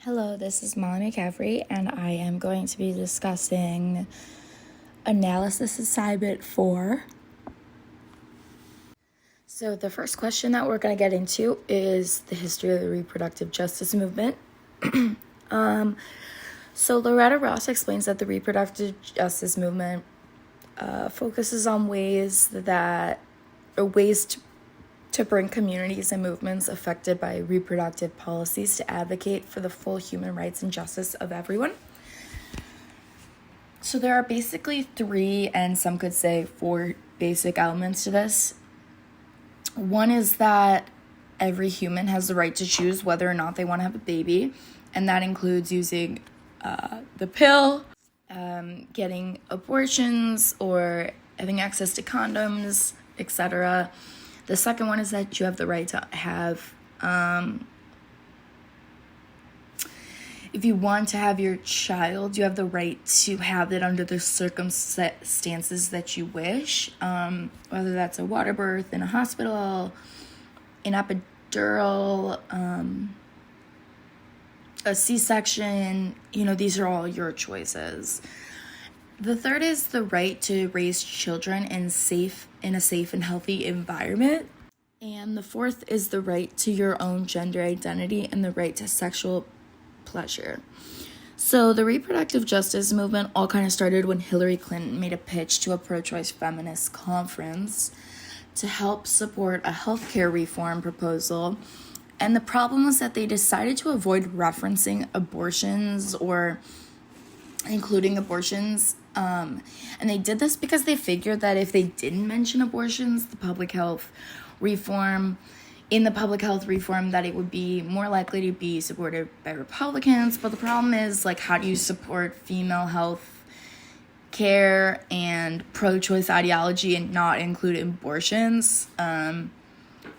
Hello, this is Molly McCaffrey, and I am going to be discussing analysis assignment 4. So the first question that we're going to get into is the history of the reproductive justice movement. So Loretta Ross explains that the reproductive justice movement focuses on ways to bring communities and movements affected by reproductive policies to advocate for the full human rights and justice of everyone. So there are basically 3, and some could say 4 basic elements to this. One is that every human has the right to choose whether or not they want to have a baby, and that includes using the pill, getting abortions, or having access to condoms, etc. The second one is that you have the right to have, if you want to have your child, you have the right to have it under the circumstances that you wish, whether that's a water birth in a hospital, an epidural, a C-section. These are all your choices. The third is the right to raise children in a safe and healthy environment. And the fourth is the right to your own gender identity and the right to sexual pleasure. So the reproductive justice movement all kind of started when Hillary Clinton made a pitch to a pro-choice feminist conference to help support a healthcare reform proposal. And the problem was that they decided to avoid referencing abortions or including abortions. And they did this because they figured that if they didn't mention abortions, the public health reform, that it would be more likely to be supported by Republicans. But the problem is, how do you support female health care and pro-choice ideology and not include abortions?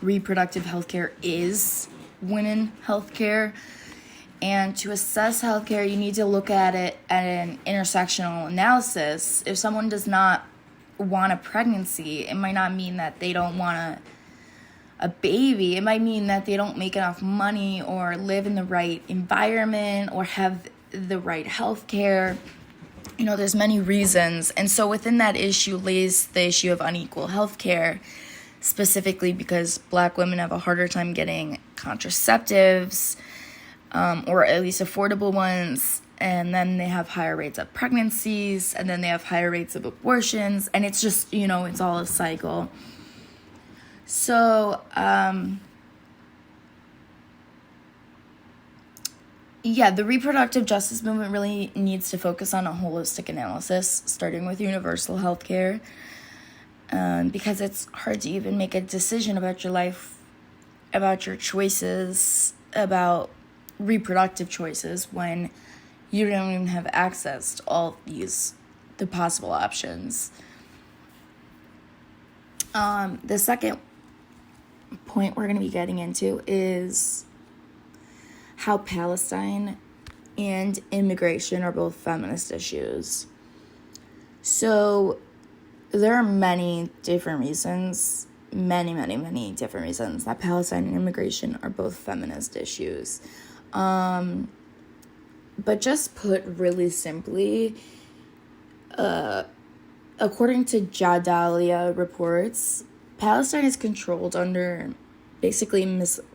Reproductive health care is women health care. And to assess healthcare, you need to look at it at an intersectional analysis. If someone does not want a pregnancy, it might not mean that they don't want a baby. It might mean that they don't make enough money or live in the right environment or have the right healthcare. There's many reasons. And so within that issue lays the issue of unequal healthcare, specifically because Black women have a harder time getting contraceptives, or at least affordable ones, and then they have higher rates of pregnancies, and then they have higher rates of abortions, and it's just, it's all a cycle. So, the reproductive justice movement really needs to focus on a holistic analysis, starting with universal health care, because it's hard to even make a decision about your life, about your choices, about reproductive choices when you don't even have access to all the possible options. The second point we're going to be getting into is how Palestine and immigration are both feminist issues. So there are many different reasons that Palestine and immigration are both feminist issues. But just put really simply, according to Jadalia reports, Palestine is controlled under basically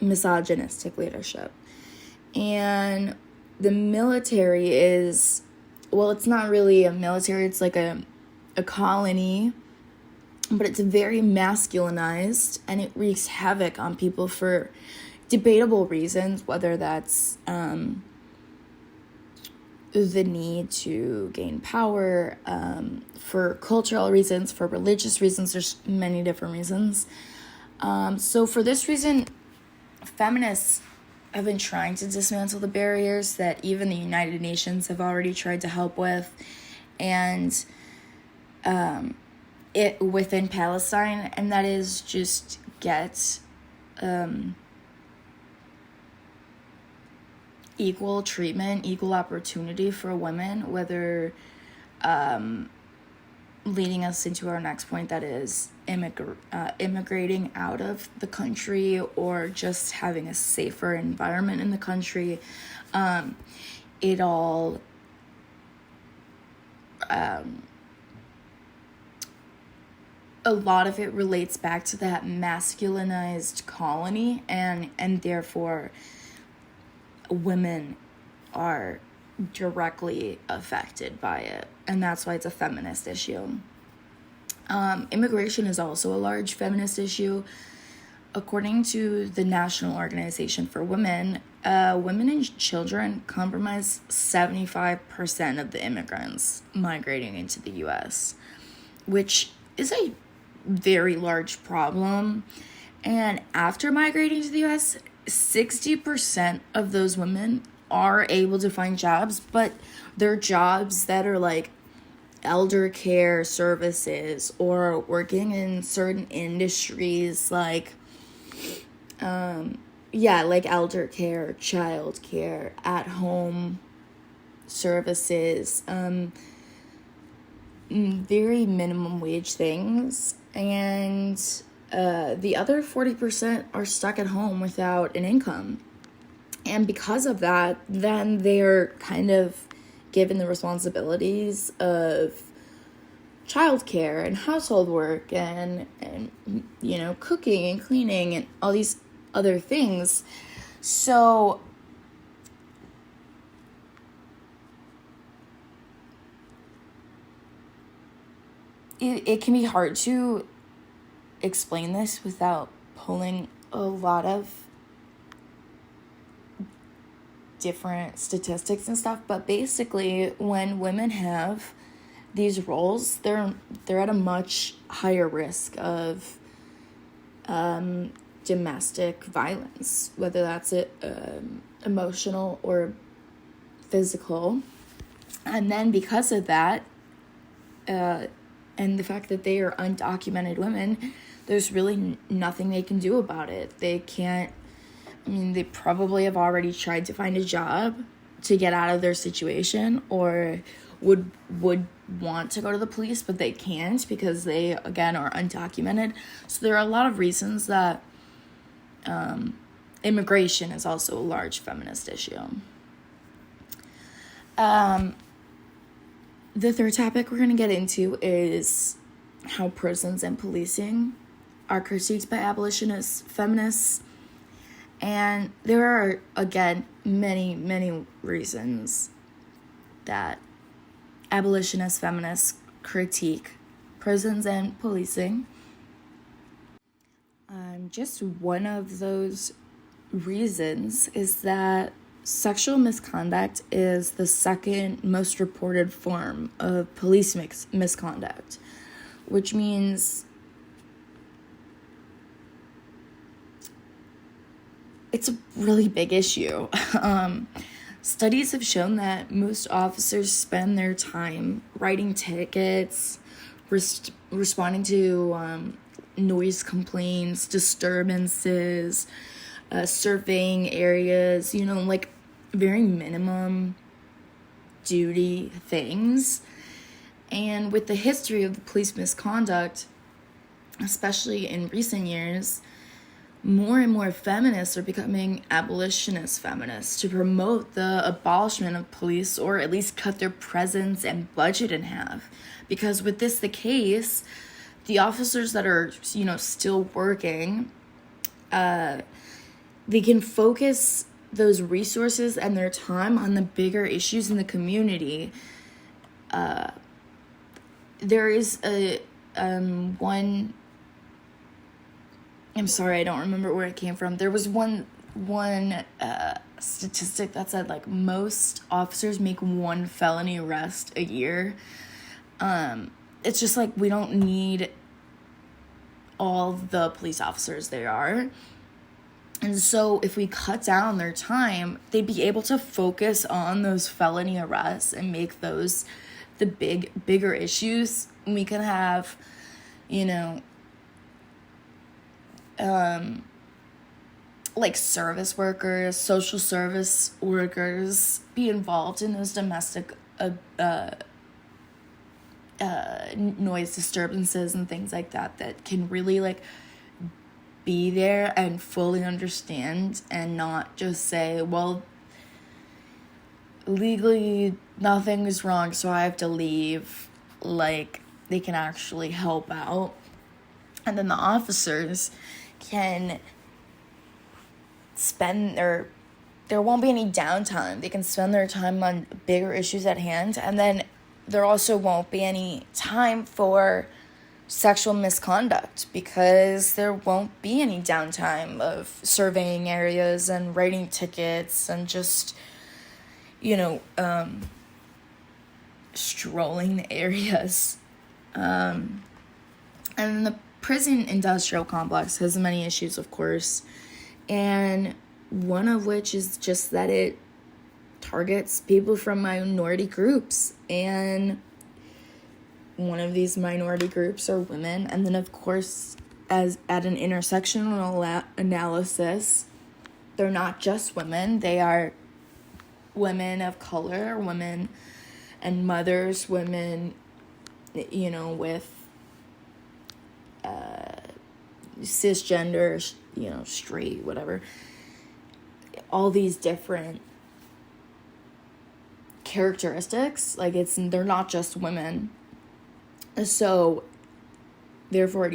misogynistic leadership. And the military is, it's not really a military, it's like a colony, but it's very masculinized, and it wreaks havoc on people for debatable reasons, whether that's the need to gain power, for cultural reasons, for religious reasons. There's many different reasons. So for this reason, feminists have been trying to dismantle the barriers that even the United Nations have already tried to help with, and it within Palestine, and that is just get equal treatment, equal opportunity for women, whether leading us into our next point, that is immigrating out of the country or just having a safer environment in the country. It all a lot of it relates back to that masculinized colony, and therefore women are directly affected by it, and that's why it's a feminist issue. Immigration is also a large feminist issue. According to the National Organization for Women, women and children comprise 75% of the immigrants migrating into the U.S., which is a very large problem. And after migrating to the U.S., 60% of those women are able to find jobs, but they're jobs that are like elder care services or working in certain industries like like elder care, child care, at home services, very minimum wage things. And the other 40% are stuck at home without an income. And because of that, then they're kind of given the responsibilities of childcare and household work and cooking and cleaning and all these other things. So it can be hard to explain this without pulling a lot of different statistics and stuff, but basically when women have these roles, they're at a much higher risk of domestic violence, whether that's emotional or physical. And then because of that, and the fact that they are undocumented women, there's really nothing they can do about it. They can't, they probably have already tried to find a job to get out of their situation, or would want to go to the police, but they can't because they, again, are undocumented. So there are a lot of reasons that immigration is also a large feminist issue. The third topic we're going to get into is how prisons and policing are critiqued by abolitionists, feminists. And there are, again, many, many reasons that abolitionist feminists critique prisons and policing. Just one of those reasons is that sexual misconduct is the second most reported form of police misconduct, which means it's a really big issue. Studies have shown that most officers spend their time writing tickets, responding to noise complaints, disturbances, surveying areas, like very minimum duty things. And with the history of the police misconduct, especially in recent years, more and more feminists are becoming abolitionist feminists to promote the abolishment of police, or at least cut their presence and budget in half. Because with this the case, the officers that are, still working, they can focus those resources and their time on the bigger issues in the community. There is I'm sorry, I don't remember where it came from. There was one statistic that said, like, most officers make one felony arrest a year. It's just like, we don't need all the police officers there are. And so if we cut down their time, they'd be able to focus on those felony arrests and make those the bigger issues. And we can have, like service workers, social service workers be involved in those domestic noise disturbances and things like that can really like be there and fully understand and not just say, well, legally nothing is wrong, so I have to leave. Like, they can actually help out. And then the officers can there won't be any downtime. They can spend their time on bigger issues at hand. And then there also won't be any time for sexual misconduct because there won't be any downtime of surveying areas and writing tickets and just, strolling the areas. And the prison industrial complex has many issues, of course, and one of which is just that it targets people from minority groups, and one of these minority groups are women. And then, of course, as at an intersectional analysis, they're not just women, they are women of color, women and mothers, women, with cisgender, straight, whatever. All these different characteristics, like they're not just women. So therefore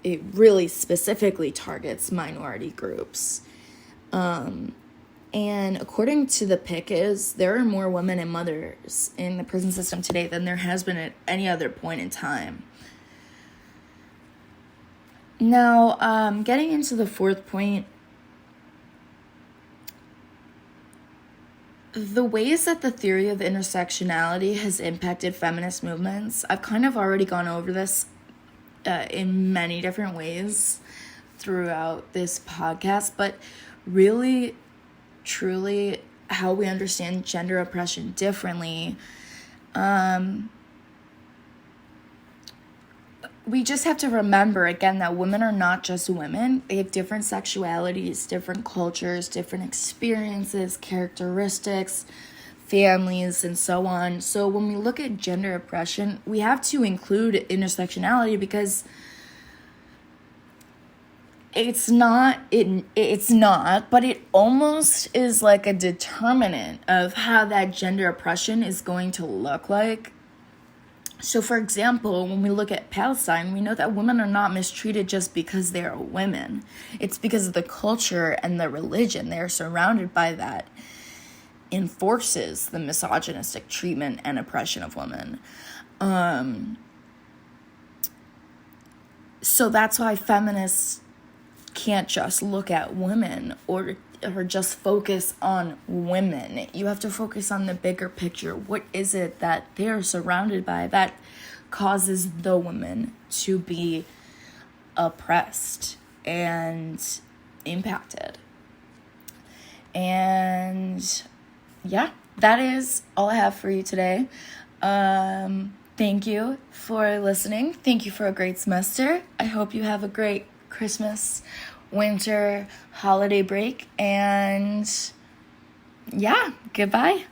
it really specifically targets minority groups. And according to the PICS, there are more women and mothers in the prison system today than there has been at any other point in time. Now, getting into the fourth point, the ways that the theory of intersectionality has impacted feminist movements, I've kind of already gone over this in many different ways throughout this podcast, but really, truly, how we understand gender oppression differently, we just have to remember, again, that women are not just women. They have different sexualities, different cultures, different experiences, characteristics, families, and so on. So when we look at gender oppression, we have to include intersectionality because it's not, but it almost is like a determinant of how that gender oppression is going to look like. So, for example, when we look at Palestine, we know that women are not mistreated just because they are women. It's because of the culture and the religion they are surrounded by that enforces the misogynistic treatment and oppression of women. So that's why feminists can't just look at women or just focus on women. You have to focus on the bigger picture. What is it that they're surrounded by that causes the women to be oppressed and impacted? And yeah, that is all I have for you today. Thank you for listening. Thank you for a great semester. I hope you have a great Christmas, winter, holiday break, and yeah, goodbye.